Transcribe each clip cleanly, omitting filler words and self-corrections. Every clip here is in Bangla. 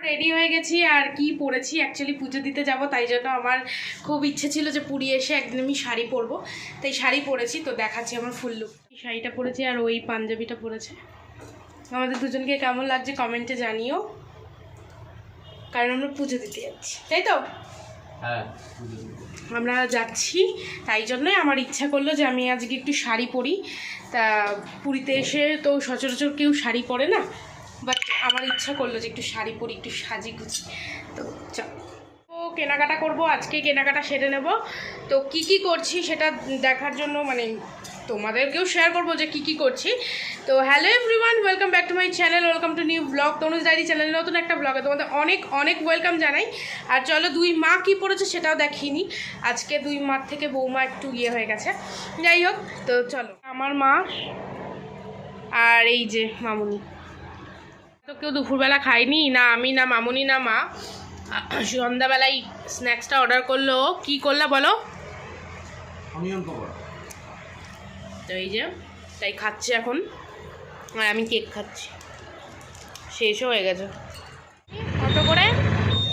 রেডি হয়ে গেছি আর কি পরেছি, অ্যাকচুয়ালি পুজো দিতে যাব, তাই জন্য আমার খুব ইচ্ছে ছিল যে পুরী এসে একদিন আমি শাড়ি পরবো, তাই শাড়ি পরেছি। তো দেখাচ্ছি আমার ফুল লুক। শাড়িটা পরেছি আর ওই পাঞ্জাবিটা পরেছে। আমাদের দুজনকে কেমন লাগছে কমেন্টে জানিও, কারণ আমরা পুজো দিতে যাচ্ছি, তাই তো? হ্যাঁ, আমরা যাচ্ছি, তাই জন্যই আমার ইচ্ছা করলো যে আমি আজকে একটু শাড়ি পরি। তা পুরীতে এসে তো সচরাচর কেউ শাড়ি পরে না, বাট আমার ইচ্ছা করলো যে একটু শাড়ি পরি, একটু সাজি গুছি। তো চল কেনাকাটা করব, আজকে কেনাকাটা সেরে নেব। তো কি কি করছি সেটা দেখার জন্য মানে তোমাদেরকেও শেয়ার করবো যে কি কি করছি। তো hello everyone, welcome back to my channel, welcome to new blog. Tanuj diary চ্যানেলে নতুন একটা ব্লগে তোমাদের অনেক অনেক ওয়েলকাম জানাই। আর চলো দুই মা কী পড়েছে সেটাও দেখিনি, আজকে দুই মার থেকে বৌমা একটু ইয়ে হয়ে গেছে। যাই হোক, তো চলো আমার মা আর এই যে মামুনি। তো কেউ দুপুরবেলা খায়নি, না আমি না মামুনি না মা। সন্ধ্যাবেলায় স্ন্যাক্সটা অর্ডার করলো। কি করলা বলো? তো এই যে তাই খাচ্ছি এখন, আর আমি কেক খাচ্ছি, শেষও হয়ে গেছে অটো করে।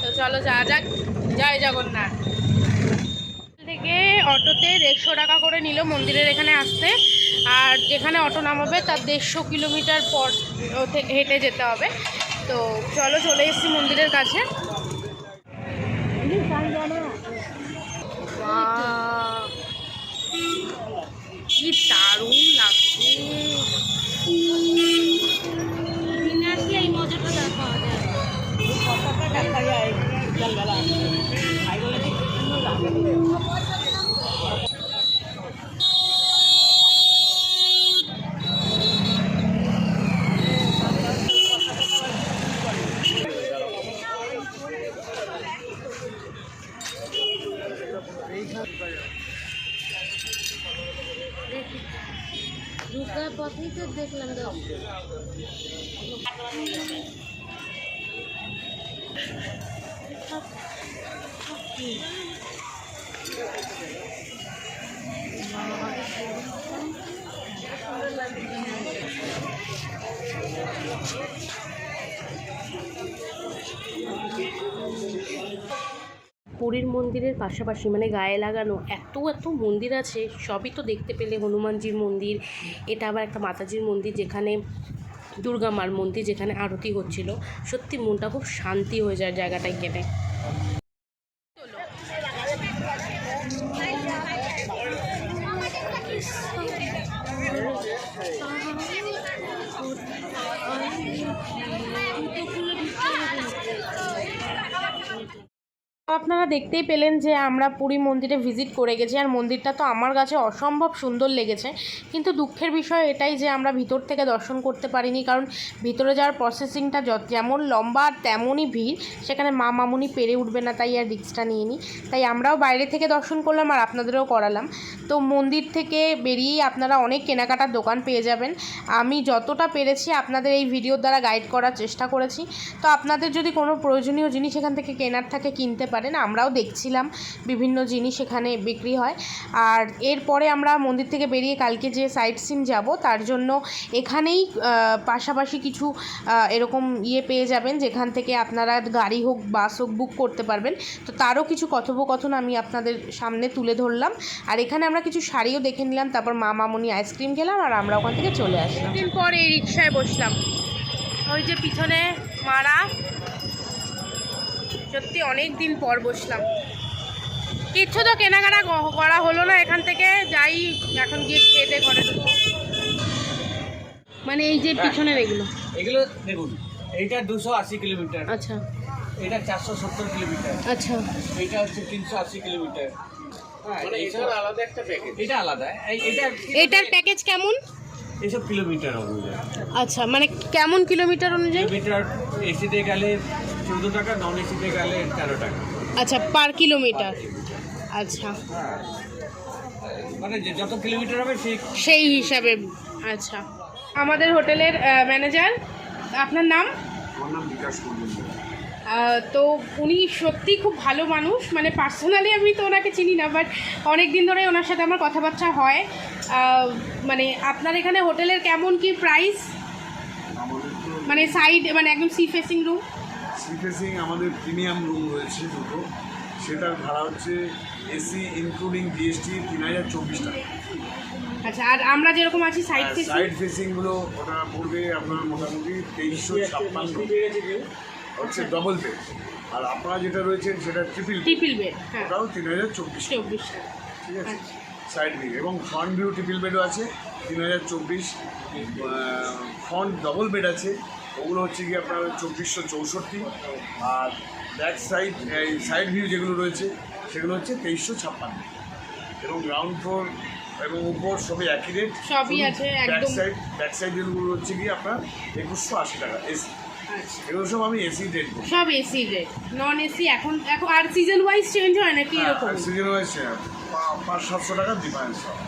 তো চলো যা যাক, জয় জগন্নাথ। থেকে অটোতে 150 টাকা করে নিল মন্দিরের এখানে আসতে, আর যেখানে অটো নামাবে তার 150 কিলোমিটার পর হেঁটে যেতে হবে। তো চলো চলে এসেছি মন্দিরের কাছে। কি দারুণ লাগছে, এই মজাটা দেখা যায়। ঢুকার পথেই তো দেখলাম পুরীর মন্দিরের পাশাপাশি মানে গায়ে লাগানো এত এত মন্দির আছে, সবই তো দেখতে পেলে। হনুমানজির মন্দির, এটা আবার একটা মাতাজির মন্দির, যেখানে দুর্গা মার মন্দির, যেখানে আরতি হচ্ছিল। সত্যি মনটা খুব শান্তি হয়ে যায় জায়গাটায় গেলে। আপনারা দেখতেই পেলেন যে আমরা পুরী মন্দিরে ভিজিট করে গেছি, আর মন্দিরটা তো আমার কাছে অসম্ভব সুন্দর লেগেছে। কিন্তু দুঃখের বিষয় এটাই যে আমরা ভিতর থেকে দর্শন করতে পারিনি, কারণ ভিতরে যাওয়ার প্রসেসিংটা যেমন লম্বা আর তেমনই ভিড়, সেখানে মা মামুনি পেরে উঠবে না, তাই আর রিক্সটা নিয়ে নিই। তাই আমরাও বাইরে থেকে দর্শন করলাম আর আপনাদেরও করালাম। তো মন্দির থেকে বেরিয়েই আপনারা অনেক কেনাকাটার দোকান পেয়ে যাবেন। আমি যতটা পেরেছি আপনাদের এই ভিডিওর দ্বারা গাইড করার চেষ্টা করেছি। তো আপনাদের যদি কোনো প্রয়োজনীয় জিনিস এখান থেকে কেনার থাকে কিনতে পারেন। আমরাও দেখছিলাম বিভিন্ন জিনিস এখানে বিক্রি হয়। আর এরপরে আমরা মন্দির থেকে বেরিয়ে কালকে যে সাইট সিন যাব, তার জন্য এখানেই পাশাপাশি কিছু এরকম পেয়ে যাবেন, যেখান থেকে আপনারা গাড়ি হোক বাস হোক বুক করতে পারবেন। তো তারও কিছু কথোপকথন আমি আপনাদের সামনে তুলে ধরলাম। আর এখানে আমরা কিছু শাড়িও দেখে নিলাম, তারপর মা মামুনি আইসক্রিম খেলাম, আর আমরা ওখান থেকে চলে আসলাম। দিন পর এই রিক্সায় বসলাম, ওই যে পিছনে মারা, সত্যি অনেক দিন পর বসলাম। কিচ্ছু তো কেনাকাটা করা হলো না, এখান থেকে যাই এখন গিয়ে খেতে ঘরে ঢুকবো। মানে এই যে পিছনের এগুলো দেখুন, এইটা 280 কিলোমিটার, আচ্ছা, এটা 470 কিলোমিটার, আচ্ছা, এটা হচ্ছে 380 কিলোমিটার। মানে এটার আলাদা একটা প্যাকেজ, এটা আলাদা। এটার প্যাকেজ কেমন? এসব কিলোমিটার অনুযায়ী। আচ্ছা, মানে কেমন কিলোমিটার অনুযায়ী? কিলোমিটার এসিতে গেলে 14 টাকা, নন এসিতে গেলে 13 টাকা। আচ্ছা, পার কিলোমিটার। আচ্ছা, মানে যত কিলোমিটার হবে সেই হিসাবে। আচ্ছা, আমাদের হোটেলের ম্যানেজার, আপনার নাম? আমার নাম বিকাশ মণ্ডল। তো উনি সত্যি খুব ভালো মানুষ, মানে পার্সোনালি আমি তো ওনাকে চিনি না, বাট অনেক দিন ধরে ওনার সাথে আমার কথাবার্তা হয়। মানে আপনার এখানে হোটেলের কেমন কি প্রাইস? মানে সাইড, মানে একদম sea facing room? Sea facing আমাদের প্রিমিয়াম রুম রয়েছে দুটো, সেটার ভাড়া হচ্ছে এসি ইনক্লুডিং জিএসটি 3024 টাকা। আচ্ছা, আর আমরা যেরকম আছি সাইড ফেসিং, সাইড ফেসিংগুলো ওটা পড়বে আপনার মোটামুটি 2356 হচ্ছে ডবল বেড, আর আপনারা যেটা রয়েছেন সেটা ট্রিপল বেড, হ্যাঁ, ওটাও 3024 টাকা। ঠিক আছে, আচ্ছা। সাইড ভিউ এবং ফ্রন্ট ভিউ ট্রিপল বেডও আছে 3024, ফ্রন্ট ডবল বেড আছে, ওগুলো হচ্ছে কি আপনার 2464, আর ব্যাক সাইড এই সাইড ভিউ যেগুলো রয়েছে সেগুলো হচ্ছে 2356, এবং গ্রাউন্ড ফ্লোর এবং উপর সবই একই রেট, সবই আছে একদম। ব্যাক সাইড যেগুলো হচ্ছে কি আপনার 2180 টাকা এসি। আচ্ছা, এগুলো সব আমি এসি রেট বলি। সব এসি রেট, নন এসি এখন আর সিজন ওয়াইজ চেঞ্জ হয় নাকি এরকম? সিজন ওয়াইজ 500-700 টাকার ডিফারেন্স হয়।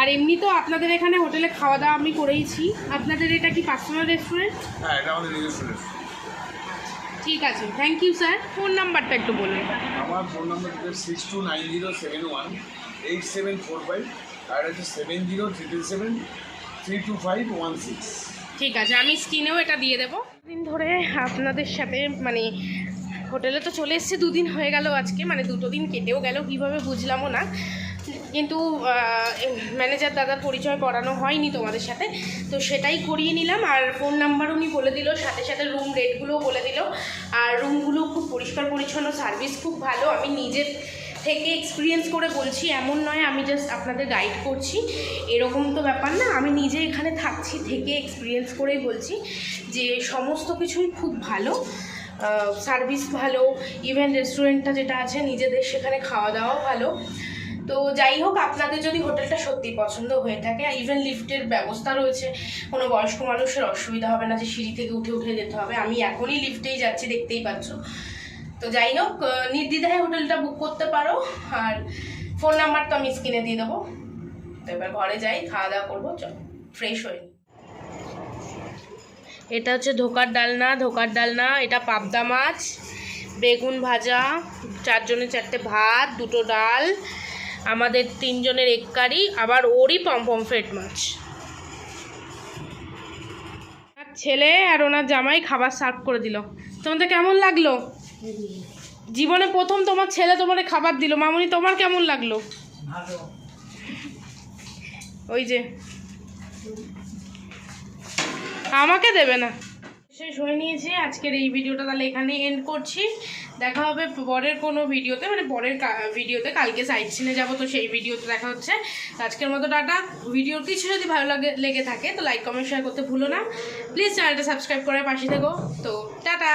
আর এমনি তো আপনাদের এখানে হোটেলে খাওয়া দাওয়া আমি করেইছি। আপনাদের এটা কি পার্সোনাল রেস্টুরেন্ট? হ্যাঁ, এটা আমাদের নিজস্ব রেস্টুরেন্ট। ঠিক আছে, থ্যাংক ইউ স্যার। ফোন নাম্বারটা একটু বলুন। আমার ফোন নাম্বার হচ্ছে 6290718745, আর হচ্ছে 7077732516। ঠিক আছে, আমি স্ক্রিনেও এটা দিয়ে দেবো। দিন ধরে আপনাদের সাথে মানে হোটেলে তো চলে এসেছে, 2 দিন হয়ে গেল আজকে, মানে 2 দিন কেটেও গেল কীভাবে বুঝলামও না, কিন্তু ম্যানেজার দাদার পরিচয় করানো হয়নি তোমাদের সাথে, তো সেটাই করিয়ে নিলাম। আর ফোন নাম্বার উনি বলে দিল, সাথে সাথে রুম রেটগুলোও বলে দিল, আর রুমগুলো খুব পরিষ্কার পরিচ্ছন্ন, সার্ভিস খুব ভালো। আমি নিজের থেকে এক্সপিরিয়েন্স করে বলছি, এমন নয় আমি জাস্ট আপনাদের গাইড করছি, এরকম তো ব্যাপার না। আমি নিজে এখানে থাকছি থেকে এক্সপিরিয়েন্স করেই বলছি যে সমস্ত কিছুই খুব ভালো, সার্ভিস ভালো, ইভেন রেস্টুরেন্টটা যেটা আছে নিজেদের, সেখানে খাওয়া দাওয়াও ভালো। তো যাই হোক, আপনাদের যদি হোটেলটা সত্যি পছন্দ হয়ে থাকে, ইভেন লিফটের ব্যবস্থা রয়েছে, কোনো বয়স্ক মানুষের অসুবিধা হবে না যে সিঁড়ি থেকে উঠে উঠে যেতে হবে। আমি এখনই লিফটেই যাচ্ছি, দেখতেই পাচ্ছ। তো যাই হোক, নির্দ্বিধায় হোটেলটা বুক করতে পারো, আর ফোন নাম্বার তো আমি স্ক্রিনে দিয়ে দেবো। তো এবার ঘরে যাই, খাওয়া দাওয়া করবো, চল ফ্রেশ হয়ে নিই। এটা হচ্ছে ধোকার ডালনা, এটা পাবদা মাছ, বেগুন ভাজা, 4 জনের 4টে ভাত, 2টো ডাল, আমাদের 3 জনের এগ কারি, আবার ওরই পমফ্রেট মাছ। আর ছেলে আর ওনার জামাই খাবার সার্ভ করে দিল। তোমাদের কেমন লাগলো? জীবনে প্রথম তোমার ছেলে তোমার খাবার দিল। মামুনি, তোমার কেমন লাগলো? ভালো। ওই যে আমাকে দেবে না। শেষ হয়ে নিয়েছে আজকের এই ভিডিওটা, তাহলে এখানে এন্ড করছি। দেখা হবে পরের কোনো ভিডিওতে, মানে পরের ভিডিওতে। কালকে সাইট সিনে যাবো, তো সেই ভিডিওতে দেখা হচ্ছে। আজকের মতো টাটা। ভিডিওর কিছু যদি ভালো লেগে থাকে তো লাইক কমেন্ট শেয়ার করতে ভুলো না। প্লিজ চ্যানেলটা সাবস্ক্রাইব করে পাশে থেকো। তো টাটা।